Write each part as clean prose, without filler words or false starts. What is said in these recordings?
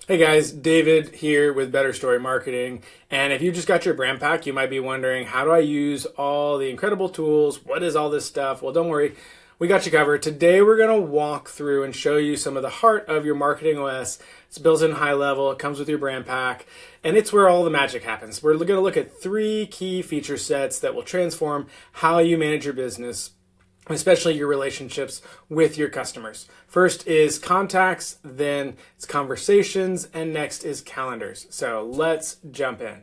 Hey guys, David here with Better Story Marketing. And if you just got your brand pack, you might be wondering, how do I use all the incredible tools? What is all this stuff? Well, don't worry, we got you covered. Today we're going to walk through and show you some of the heart of your marketing OS. It's built in high level, it comes with your brand pack, and it's where all the magic happens. We're going to look at three key feature sets that will transform how you manage your business, especially your relationships with your customers. First is contacts, then it's conversations, and next is calendars. So let's jump in.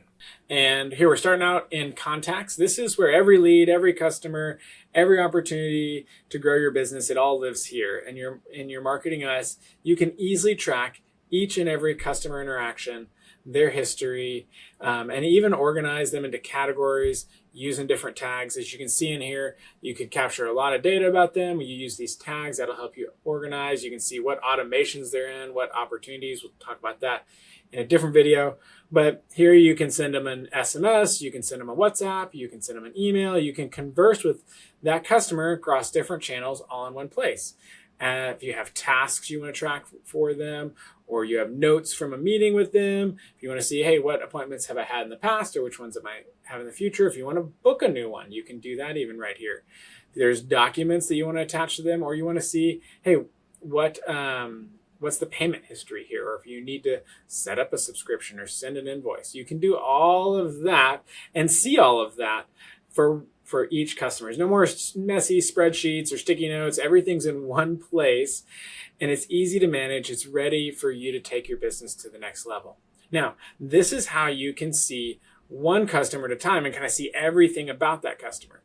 And here we're starting out in contacts. This is where every lead, every customer, every opportunity to grow your business, it all lives here. And in your marketing OS, you can easily track each and every customer interaction, their history, and even organize them into categories using different tags. As you can see in here, you can capture a lot of data about them. You use these tags, that'll help you organize. You can see what automations they're in, what opportunities. We'll talk about that in a different video. But here you can send them an SMS, you can send them a WhatsApp, you can send them an email, you can converse with that customer across different channels all in one place. If you have tasks you want to track for them, or you have notes from a meeting with them, if you want to see, hey, what appointments have I had in the past, or which ones am I have in the future? If you want to book a new one, you can do that even right here. There's documents that you want to attach to them, or you want to see, hey, what's the payment history here? Or if you need to set up a subscription or send an invoice, you can do all of that and see all of that for each customer. There's no more messy spreadsheets or sticky notes. Everything's in one place and it's easy to manage. It's ready for you to take your business to the next level. Now, this is how you can see one customer at a time and kind of see everything about that customer.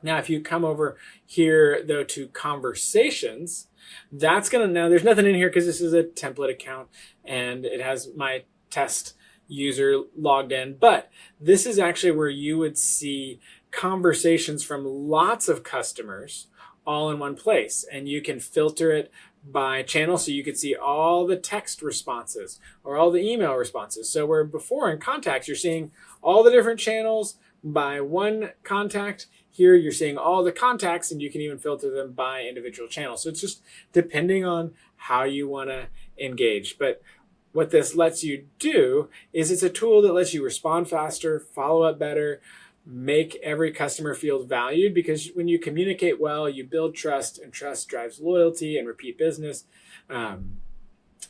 Now, if you come over here, though, to conversations, that's going to, now there's nothing in here because this is a template account and it has my test user logged in. But this is actually where you would see conversations from lots of customers all in one place. And you can filter it by channel. So you could see all the text responses or all the email responses. So where before in contacts, you're seeing all the different channels by one contact. Here you're seeing all the contacts and you can even filter them by individual channels. So it's just depending on how you want to engage. But what this lets you do is it's a tool that lets you respond faster, follow up better, make every customer feel valued, because when you communicate well, you build trust, and trust drives loyalty and repeat business.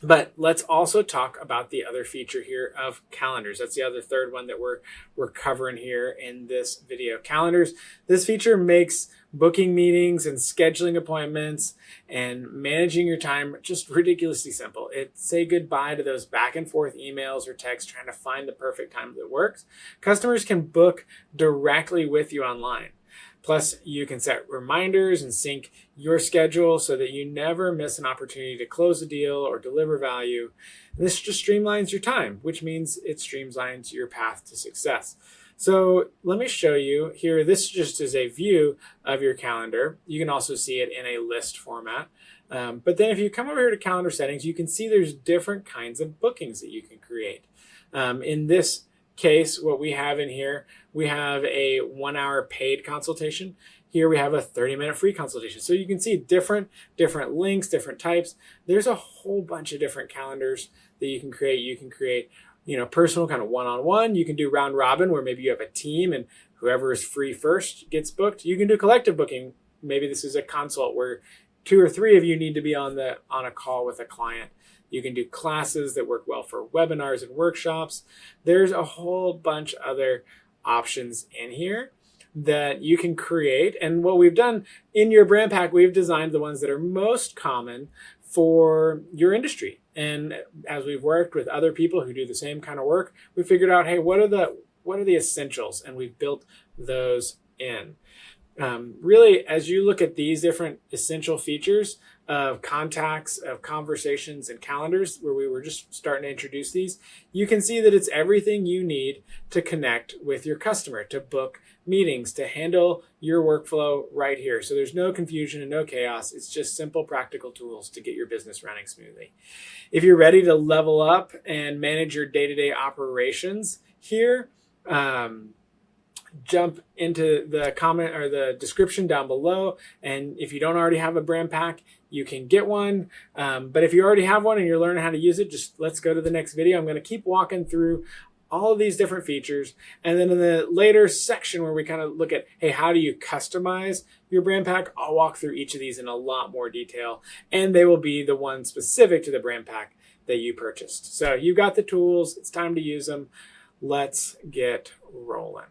But let's also talk about the other feature here of calendars. That's the other third one that we're covering here in this video. Calendars. This feature makes booking meetings and scheduling appointments and managing your time just ridiculously simple. Say goodbye to those back and forth emails or texts trying to find the perfect time that works. Customers can book directly with you online. Plus, you can set reminders and sync your schedule so that you never miss an opportunity to close a deal or deliver value. And this just streamlines your time, which means it streamlines your path to success. So let me show you here. This just is a view of your calendar. You can also see it in a list format. But then if you come over here to calendar settings, you can see there's different kinds of bookings that you can create. In this case, what we have in here, we have a 1 hour paid consultation. Here we have a 30-minute free consultation. So you can see different links, different types. There's a whole bunch of different calendars that you can create. You can create, personal kind of one-on-one. You can do round robin where maybe you have a team and whoever is free first gets booked. You can do collective booking. Maybe this is a consult where 2 or 3 of you need to be on a call with a client. You can do classes that work well for webinars and workshops. There's a whole bunch of other options in here that you can create. And what we've done in your brand pack, we've designed the ones that are most common for your industry. And as we've worked with other people who do the same kind of work, we figured out, hey, what are the essentials? And we've built those in. Really, as you look at these different essential features of contacts, of conversations, and calendars, where we were just starting to introduce these, you can see that it's everything you need to connect with your customer, to book meetings, to handle your workflow right here. So there's no confusion and no chaos. It's just simple, practical tools to get your business running smoothly. If you're ready to level up and manage your day-to-day operations here, jump into the comment or the description down below. And if you don't already have a brand pack, you can get one. But if you already have one and you're learning how to use it, just let's go to the next video. I'm going to keep walking through all of these different features. And then in the later section where we kind of look at, hey, how do you customize your brand pack? I'll walk through each of these in a lot more detail. And they will be the ones specific to the brand pack that you purchased. So you got the tools. It's time to use them. Let's get rolling.